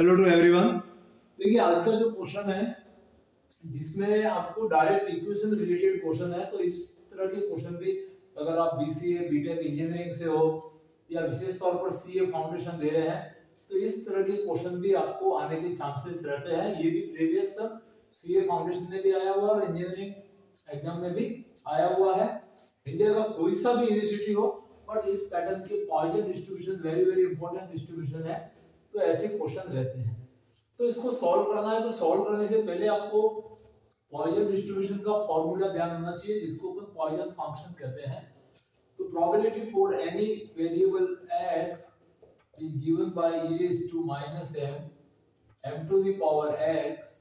Hello to everyone. देखिए आज का जो क्वेश्चन है जिसमें आपको डायरेक्ट इक्वेशन रिलेटेड क्वेश्चन है, तो इस तरह के क्वेश्चन भी अगर आप बीसीए बीटेक इंजीनियरिंग से हो या विशेष तौर पर सीए फाउंडेशन दे रहे हैं तो इस तरह के क्वेश्चन भी आपको आने के चांसेस रहते हैं। ये भी प्रीवियस सब सीए फाउंडेशन में भी आया हुआ और इंजीनियरिंग एग्जाम में भी आया हुआ है। इंडिया का कोई सा भी यूनिवर्सिटी हो, बट इस पैटर्न के Poisson distribution very very important distribution है, तो ऐसे क्वेश्चन रहते हैं। तो इसको सॉल्व करना है तो सॉल्व करने से पहले आपको पॉइजन डिस्ट्रीब्यूशन का फॉर्मूला ध्यान होना चाहिए, जिसको अपन पॉइजन फंक्शन कहते हैं। तो probability for any variable x is given by e raised to minus m to the power x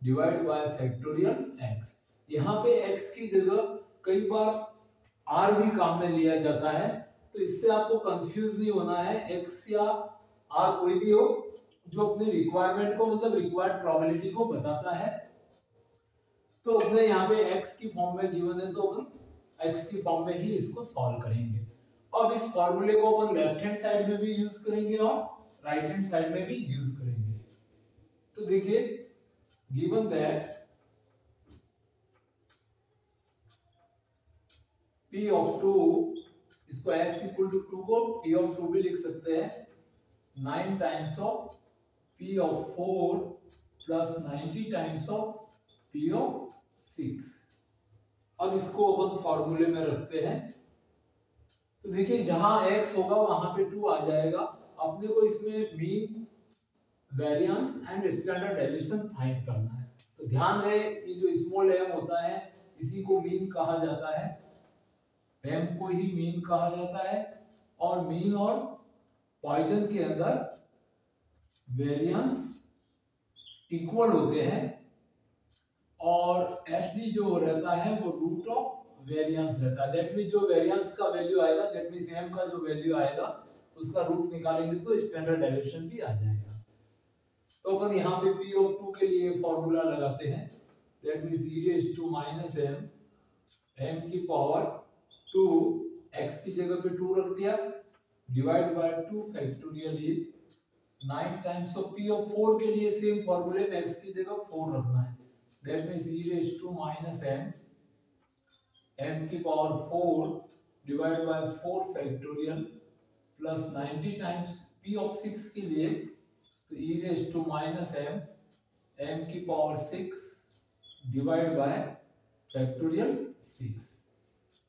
divide by factorial x। यहाँ पे x की जगह कई बार r भी काम में लिया जाता है, तो इससे आपको कंफ्यूज नहीं होना है। x या r कोई भी हो जो अपनी रिक्वायरमेंट को मतलब रिक्वायर्ड प्रोबेबिलिटी को बताता है। तो अपने यहाँ पे x की फॉर्म में गिवन है तो अपन x की फॉर्म में ही इसको सॉल्व करेंगे। अब इस फॉर्मूले को अपन लेफ्ट हैंड साइड में भी यूज करेंगे और राइट हैंड साइड में भी यूज करेंगे। तो देखिए गिवन दैट p ऑफ 2, इसको x इक्वल टू 2 को p ऑफ 2 भी लिख सकते हैं, 9 times of p of 4 plus 90 times of p of 6। अब इसको अपन फॉर्मूले में रखते हैं। तो देखिए जहां x होगा वहां पे 2 आ जाएगा। अपने को इसमें mean variance and standard deviation find करना है। तो ध्यान रहे ये जो स्मॉल m होता है इसी को मीन कहा जाता है, m को ही मीन कहा जाता है। और मीन और पॉइजन के अंदर वेरिएंस इक्वल होते हैं और एसडी जो रहता है वो रूट ऑफ वेरिएंस रहता है। दैट मींस जो वेरिएंस का वैल्यू आएगा, दैट मींस m का जो वैल्यू आएगा उसका रूट निकालेंगे तो स्टैंडर्ड डेविएशन भी आ जाएगा। तो अपन यहाँ पे p ऑफ 2 के लिए फॉर्मूला लगाते हैं, that means e raised to minus m की पावर 2, x की जगह पे 2 रख दिया, divide by 2 factorial is 9 times of p of 4 के लिए सेम फॉर्मूले में x की जगह 4 रखना है, that means e raised to minus m की power 4 divide by 4 factorial plus 90 times p of 6 के लिए तो e raised to minus m की पावर 6 डिवाइड बाय फैक्टोरियल 6।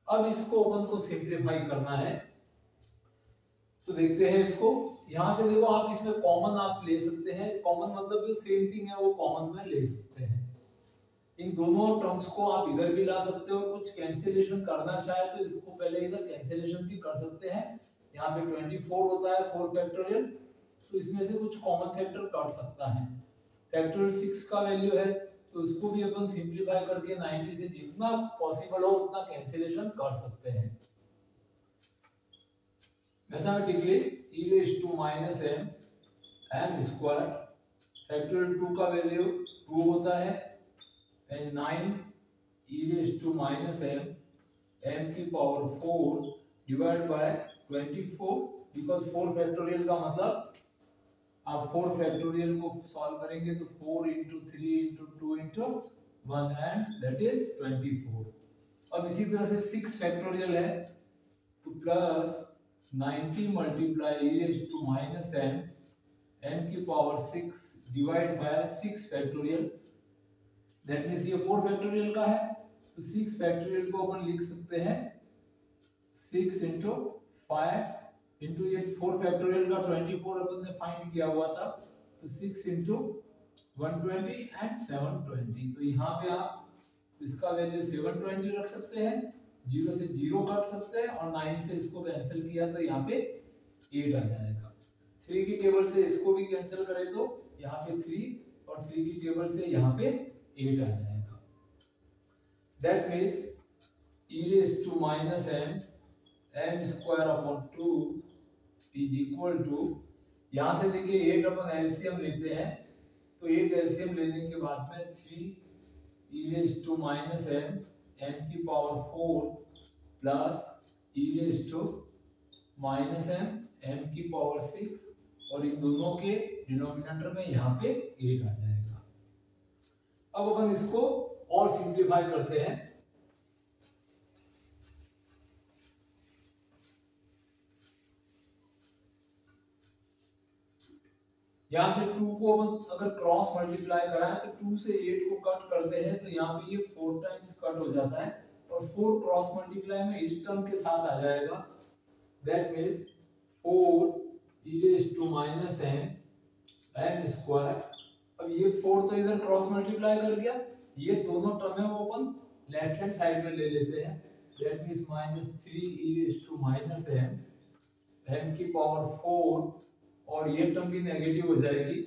अब इसको अपन को सिंपलीफाई करना है, तो देखते हैं इसको। यहां से देखो आप इसमें कॉमन आप ले सकते हैं, कॉमन मतलब जो सेम थिंग है वो कॉमन में ले सकते हैं। इन दोनों टर्म्स को आप इधर भी ला सकते हो, कुछ कैंसिलेशन करना चाहे तो इसको पहले इधर कैंसिलेशन भी कर सकते हैं। यहाँ पे 24 होता है 4 फैक्टोरियल, तो इसमें से कुछ कॉमन फैक्टर कट सकता है। फैक्टोरियल 6 का वैल्यू है तो उसको भी अपन सिंपलीफाई करके 90 से जितना पॉसिबल हो उतना कैंसिलेशन कर सकते हैं। Mathematically e raised to minus m square, factorial 2 का वैल्यू 2 होता है, and 9 e raised to minus m की power 4 divide by 24, because 4 factorial का मतलब आप 4 फैक्टोरियल को सॉल्व करेंगे तो 4 into 3 into 2 into 1 and that is 24। अब इसी तरह से 6 फैक्टोरियल है तो plus 90 multiply e raised to minus m की power 6 divide by 6 factorial, that means ये 4 फैक्टोरियल का है तो 6 फैक्टोरियल को अपन लिख सकते हैं 6 into 5 into ये 4 फैक्टोरियल का 24 अपन ने फाइंड किया हुआ था, तो 6 into 120 and 720। तो यहाँ पे आप इसका वैल्यू 720 रख सकते हैं, 0 से 0 काट सकते हैं और 9 से इसको कैंसिल किया तो यहाँ पे 8 आ जाएगा। 3 की टेबल से इसको भी कैंसिल करें तो यहाँ पे 3 और 3 की टेबल से यहाँ पे 8 आ जाएगा। That means e raised to minus m square upon 2 is equal to, यहाँ से देखिए 8 अपन एलसीएम लेते हैं तो 8 एलसीएम लेने के बाद में 3 e raised to minus m की power 4 plus e raised to minus m की पावर 6 और इन दोनों के डिनोमिनेटर में यहाँ पे 8 आ जाएगा। अब अपन इसको और सिंप्लीफाई करते हैं। यहाँ से 2 को अपन अगर क्रॉस मल्टीप्लाई कराएं तो 2 से 8 को कट करते हैं तो यहाँ पे ये 4 टाइम्स कट हो जाता है और 4 क्रॉस मल्टीप्लाई में इस टर्म के साथ आ जाएगा। That means 4 e raised to minus m square. अब ये 4 तो इधर क्रॉस मल्टीप्लाई कर गया, ये दोनों टर्म है वो अपन लेफ्ट हैंड साइड में ले लेते हैं। That means -3 e raised to minus m की पावर 4 और ये टर्म भी नेगेटिव हो जाएगी,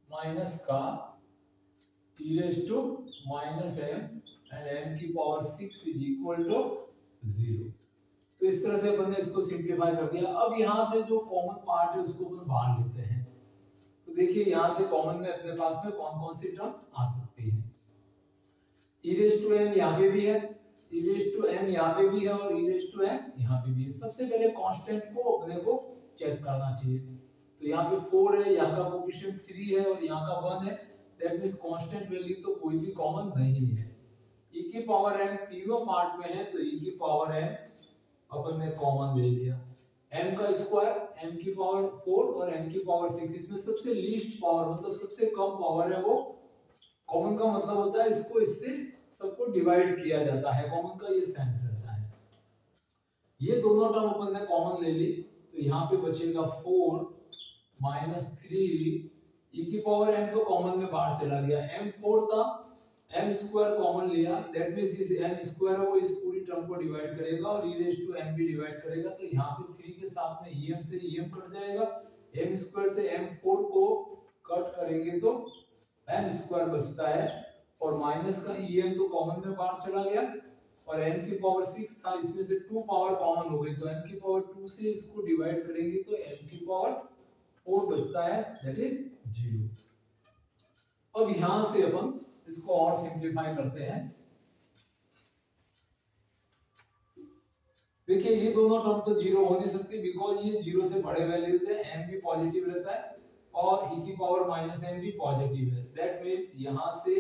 माइनस का e raised to minus m and m की पावर 6 इज इक्वल टू 0। तो इस तरह से अपन ने इसको सिंप्लीफाई कर दिया। अब यहाँ से जो कॉमन पार्ट है उसको अपन बाहर लेते हैं। तो देखिए यहाँ से कॉमन में अपने पास में कौन कौन सी टर्म आ सकती है। e raised to m यहाँ पे भी है, e raised to m यहाँ पे भी है और e raised to m यहाँ पे भी है। सबसे पहले कांस्टेंट को अपने को चेक करना चाहिए। तो यहाँ पे 4 है, यहाँ का कोएफिशिएंट 3 है और यहाँ का 1 है। दैट मींस कांस्टेंट वैल्यू तो कोई भी कॉमन नहीं है। e की पावर m तीनों पार्ट में है तो e की पावर m अपन ने कॉमन ले लिया। m का स्क्वायर, m की पावर 4 और m की पावर 6, इसमें सबसे लीस्ट पावर मतलब सबसे कम पावर है वो कॉमन का मतलब होता है इसको इससे सबको डिवाइड किया जाता है। कॉमन का ये सेंस रहता है। ये दोनों टर्म अपन ने कॉमन ले ली तो यहाँ पे बचेगा 4 -3 e की पावर m तो कॉमन में बाहर चला गया, m 4 था, m स्क्वायर कॉमन लिया। दैट मींस इस m स्क्वायर है वो इस पूरी टर्म को डिवाइड करेगा और e रेज़ टू m भी डिवाइड करेगा। तो यहाँ पे 3 के साथ में em से em कट जाएगा, m स्क्वायर से m4 को कट करेंगे तो m स्क्वायर बचता है और माइनस का em तो कॉमन में बाहर चला गया और m की पावर 6 था, इसमें से 2 पावर कॉमन हो गई तो m की पावर 2 से इसको डिवाइड करेंगे तो m की पावर 4 बचता है, दैट इज 0। अब यहां से अपन इसको और सिंप्लीफाई करते हैं। देखिए ये दोनों टर्म तो 0 हो नहीं सकती बिकॉज ये 0 से बड़े वैल्यूज है, m भी पॉजिटिव रहता है और e की पावर -m भी पॉजिटिव है। दैट मींस यहां से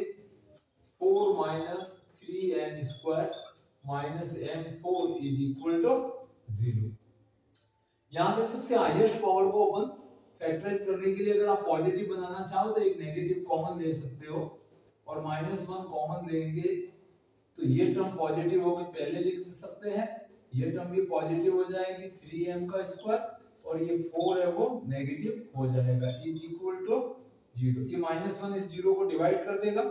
4 3m square -m4 is equal to 0। यहां से सबसे हाईएस्ट पावर को अपन फैक्टराइज करने के लिए अगर आप पॉजिटिव बनाना चाहो तो एक नेगेटिव कॉमन ले सकते हो और -1 कॉमन लेंगे तो ये टर्म पॉजिटिव होकर पहले लिख सकते हैं, ये टर्म भी पॉजिटिव हो जाएगी 3m का स्क्वायर और ये 4 है वो नेगेटिव हो जाएगा इज इक्वल टू 0। ये -1 इस 0 को डिवाइड कर देगा।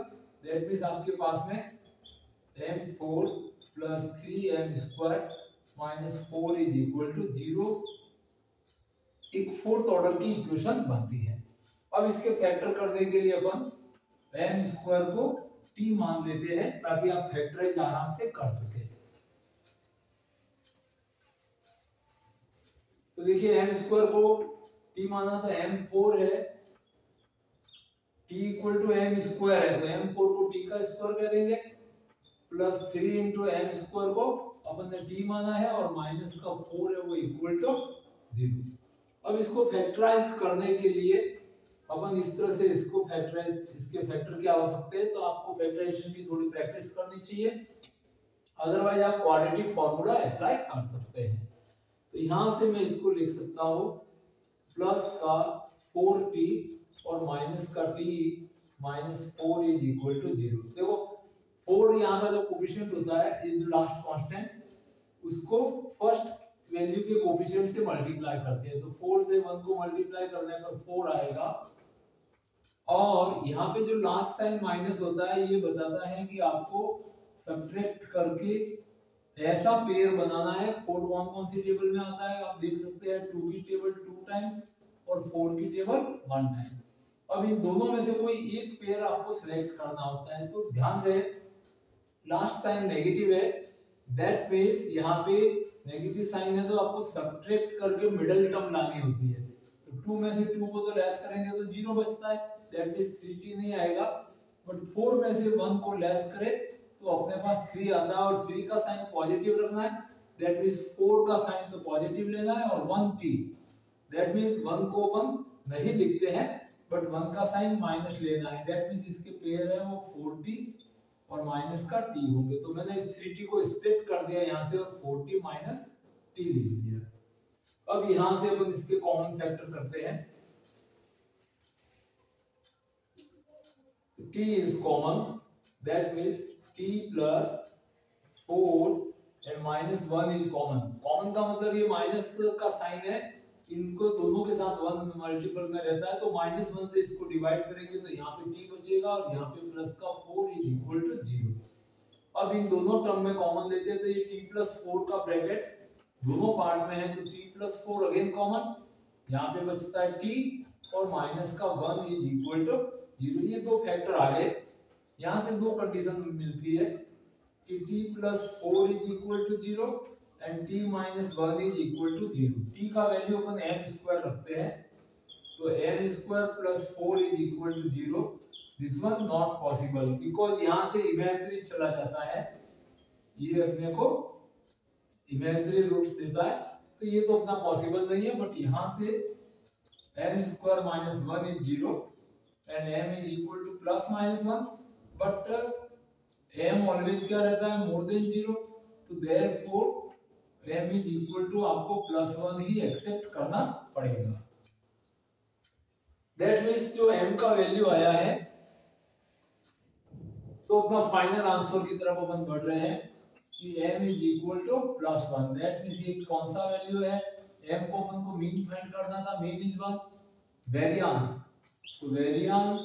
दैट मींस आपके पास में m4 + 3m square -4 is equal to 0 एक फोर्थ ऑर्डर की इक्वेशन बनती है। अब इसके फैक्टर करने के लिए अपन m स्क्वायर को t मान लेते हैं ताकि आप फैक्टराइज आराम से कर सके। तो देखिए m स्क्वायर को t माना तो m4 है, t equal to m square है तो m4 को t का स्क्वायर कह देंगे प्लस 3 इंटू m स्क्वायर को अपन ने t माना है और माइनस का 4 है वो इक्वल टू 0। अब इसको फैक्टराइज करने के लिए अपन इस तरह से इसको फैक्टराइज, इसके फैक्टर क्या हो सकते हैं तो आपको फैक्टराइजेशन की थोड़ी प्रैक्टिस करनी चाहिए, अदरवाइज आप क्वाड्रेटिक फार्मूला अप्लाई कर सकते हैं। तो यहां से मैं इसको लिख सकता हूं प्लस का 4t और माइनस का t -4 इज इक्वल टू 0। देखो 4 यहाँ का जो कोएफिशिएंट होता है ये जो लास्ट कांस्टेंट उसको फर्स्ट वैल्यू के कोएफिशिएंट से मल्टीप्लाई करते हैं तो 4 से 1 को मल्टीप्लाई करने पर 4 आएगा और यहाँ पे जो लास्ट साइन माइनस होता है ये बताता है कि आपको सब्ट्रैक्ट करके ऐसा पेयर बनाना है। 4 कौन सी टेबल में आता है आप देख सकते हैं, 2 की टेबल 2 टाइम्स और 4 की टेबल 1 टाइम। अब इन दोनों में से कोई एक पेयर आपको सिलेक्ट करना होता है तो ध्यान रहे लास्ट साइन नेगेटिव है, दैट मींस यहाँ पे नेगेटिव साइन है तो आपको सब्ट्रैक्ट करके मिडिल टर्म लानी होती है। तो 2 में से 2 को तो लेस करेंगे तो 0 बचता है, दैट मींस 3t नहीं आएगा, बट 4 में से 1 को लेस करें तो अपने पास 3 आता है और 3 का साइन पॉजिटिव रखना है, दैट मींस 4 का साइन तो पॉजिटिव लेना है और 1t दैट मीन्स 1 को 1 नहीं लिखते हैं, बट 1 का साइन माइनस लेना है। दैट मीन्स इसके पेयर है वो 4t और माइनस का t होंगे। तो मैंने इस 3t को स्प्लिट कर दिया यहाँ से और 4t माइनस t लिख दिया। अब यहाँ से अपन इसके कॉमन फैक्टर करते हैं। t is common, that means t plus 4 and minus 1 is common। Common का मतलब ये माइनस का साइन है, इनको दोनों के साथ 1 मल्टीपल में रहता है, तो माइनस 1 से इसको डिवाइड करेंगे तो यहाँ पे t बचेगा और यहाँ पे प्लस का 4 इज इक्वल टू 0। अब इन दोनों टर्म में कॉमन लेते हैं तो ये t प्लस 4 का ब्रैकेट दोनों पार्ट में है, तो t प्लस 4 अगेन कॉमन, यहाँ पे बचता है t और माइनस का 1 इज इक्वल टू 0। ये दो फैक्टर आ गए। यहाँ से दो कंडीशन मिलती है कि t plus 4 is equal to 0 and t minus 1 is equal to 0। t का वैल्यू अपन m स्क्वायर रखते हैं, तो m square plus 4 is equal to 0। This one not possible because यहाँ से इमेजिनरी चला जाता है, ये अपने को इमेजिनरी रूट्स देता है, तो ये तो अपना पॉसिबल नहीं है। बट यहाँ से m square minus 1 is 0 and m is equal to plus minus 1, but m always क्या रहता है more than 0, तो therefore m is equal to आपको plus 1 ही एक्सेप्ट करना पड़ेगा। That means जो m का वैल्यू आया है, तो अपना फाइनल आंसर की तरफ अपन बढ़ रहे हैं कि m is equal to plus 1। That means ये कौन सा वैल्यू है, m को अपन को मीन फाइंड करना था, मीन इज 1, वेरिएंस तो variance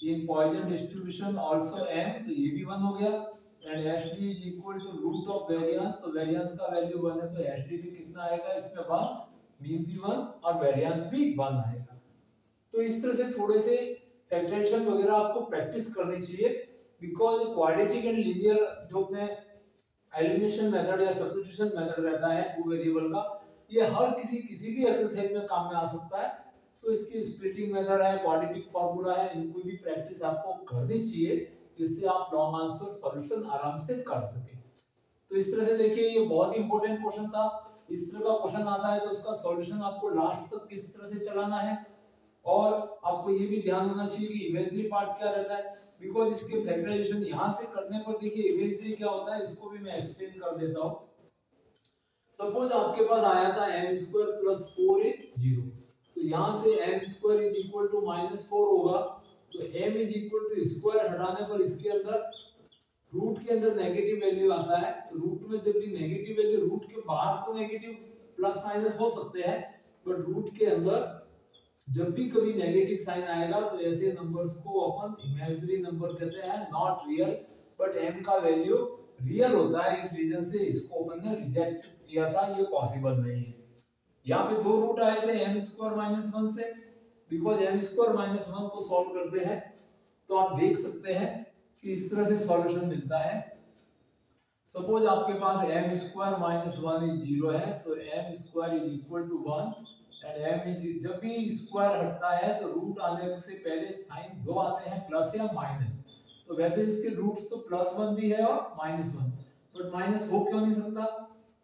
in Poisson distribution also m, तो ये भी 1 हो गया and hd is equal to root of variance, तो वेरिएंस का वैल्यू 1 है तो hd भी कितना आएगा इसमें 1, मीन भी 1 और वेरिएंस भी 1 आएगा। तो इस तरह से थोड़े से फैक्टराइजेशन वगैरह आपको प्रैक्टिस करनी चाहिए, बिकॉज क्वाड्रेटिक एंड लीनियर जो अपने एलिमिनेशन मेथड या सब्स्टिट्यूशन मेथड रहता है टू वेरिएबल का, ये हर किसी भी एक्सरसाइज में काम में आ सकता है। तो इसकी स्प्लिटिंग मेथड है, क्वाड्रेटिक फार्मूला है, इनको भी प्रैक्टिस आपको करनी चाहिए जिससे आप लॉन्ग आंसर सॉल्यूशन आराम से कर सके। तो इस तरह से देखिए ये बहुत ही इंपॉर्टेंट क्वेश्चन था। इस तरह का क्वेश्चन आता है तो उसका सॉल्यूशन आपको लास्ट तक किस तरह से चलाना है, और आपको ये भी ध्यान होना चाहिए कि इमेजिनरी पार्ट क्या रहता है, बिकॉज इसके फैक्टराइजेशन यहाँ से करने पर देखिए इमेजिनरी क्या होता है, इसको भी मैं एक्सप्लेन कर देता हूँ। सपोज आपके पास आया था m स्क्वायर प्लस 4 इज 0, तो यहाँ से m square is equal to minus 4 होगा, तो m is equal to square हटाने पर इसके अंदर रूट के अंदर नेगेटिव वैल्यू आता है, तो रूट में जब भी नेगेटिव वैल्यू, रूट के बाहर तो नेगेटिव प्लस माइनस हो सकते हैं, बट रूट के अंदर जब भी कभी नेगेटिव साइन आएगा तो ऐसे नंबर्स को अपन इमेजिनरी नंबर कहते हैं, नॉट रियल। बट m का वैल्यू रियल होता है, इस रीजन से इसको अपन ने रिजेक्ट किया था, ये पॉसिबल नहीं है। यहाँ पे दो रूट आए थे m स्क्वायर माइनस 1 से, बिकॉज m स्क्वायर माइनस 1 को सॉल्व करते हैं तो आप देख सकते हैं कि इस तरह से सॉल्यूशन मिलता है। सपोज आपके पास m स्क्वायर माइनस 1 इज 0 है, तो m square is equal to 1 and m is, जब भी स्क्वायर हटता है तो रूट आने से पहले साइन दो आते हैं, प्लस या माइनस। तो वैसे इसके रूट्स तो प्लस 1 भी है और माइनस 1, बट माइनस हो क्यों नहीं सकता,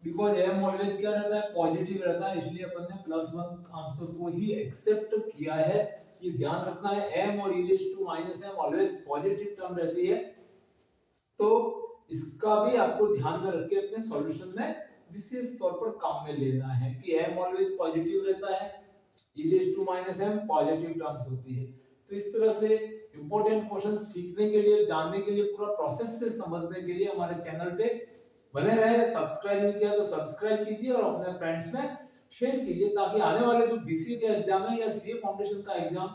बिकॉज m ऑलवेज क्या रहता है, पॉजिटिव रहता है, इसलिए अपन ने प्लस 1 आंसर को ही एक्सेप्ट किया है। ये ध्यान रखना है, m और e raise to minus m always positive term रहती है, तो इसका भी आपको ध्यान में रख के अपने सॉल्यूशन में विशेष तौर पर काम में लेना है कि m ऑलवेज पॉजिटिव रहता है, e raise to minus m positive terms होती है। तो इस तरह से इंपॉर्टेंट क्वेश्चन सीखने के लिए, जानने के लिए, पूरा प्रोसेस से समझने के लिए हमारे चैनल पे बने रहे। सब्सक्राइब नहीं किया तो सब्सक्राइब कीजिए और अपने फ्रेंड्स में शेयर कीजिए, ताकि आने वाले जो बीसीए के एग्जाम है या सीए फाउंडेशन का एग्जाम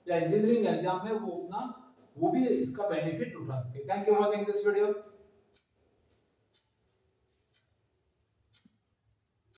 या इंजीनियरिंग एग्जाम है वो भी इसका बेनिफिट उठा सके। Thank you for watching this video.